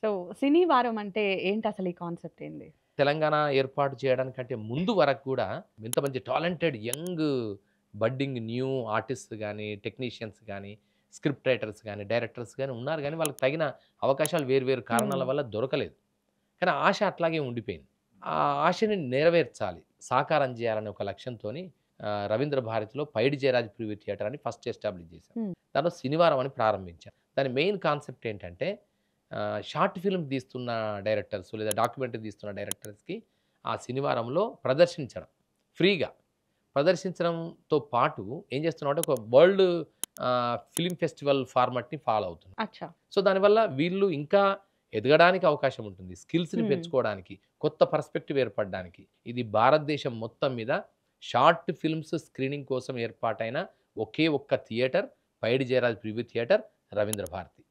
So, సినీ వారం అంటే ఏంటసలు ఈ కాన్సెప్ట్ ఏంది? తెలంగాణ ఏర్పాటు చేయడానికంటే ముందు వరకు గూడా ఇంత మంచి talented young budding new artists గాని, టెక్నీషియన్స్ గాని, స్క్రిప్ట్ రైటర్స్ గాని, డైరెక్టర్స్ గాని ఉన్నారు గానీ, వాళ్ళకి తగిన అవకాశాలు వేరు వేరు హ్మ్. కారణాల వల్ల దొరకలేదు. కానీ ఆశ అట్లాగే ఉండిపోయింది. ఆ ఆశని నెరవేర్చాలి, సాకారం జేయాలనే ఒక లక్ష్యంతోని రవీంద్ర భారతిలో పైడి జయరాజ్ ప్రివ్యూ థియేటర్ అని ఫస్ట్ ఎస్టాబ్లిష్ చేశాం. హ్మ్. దాంట్లో శనివారం అని ప్రారంభించాం. దాని మెయిన్ కాన్సెప్ట్ ఏంటంటే షార్ట్ ఫిల్మ్ తీస్తున్న డైరెక్టర్స్ లేదా డాక్యుమెంటరీ తీస్తున్న డైరెక్టర్స్‌కి ఆ శనివారంలో ప్రదర్శించడం. ఫ్రీగా. ప్రదర్శించడంతో పాటు ఏం చేస్తున్నామంటే ఒక వరల్డ్ ఫిల్మ్ ఫెస్టివల్ ఫార్మాట్‌ని ఫాలో అవుతున్నాం. అచ్చా! సో, దానివల్ల వీళ్ళు ఇంకా ఎదగడానికి అవకాశం ఉంటుంది. స్కిల్స్‌ని హ్మ్. పెంచుకోవడానికి, కొత్త పర్స్పెక్టివ్ ఏర్పడడానికి. ఇది భారతదేశం మొత్తం మీద షార్ట్ ఫిల్మ్స్ స్క్రీనింగ్ కోసం ఏర్పాటైన ఒకే ఒక్క థియేటర్ పైడి జయరాజ్ ప్రివ్యూ థియేటర్ రవీంద్ర భారతి.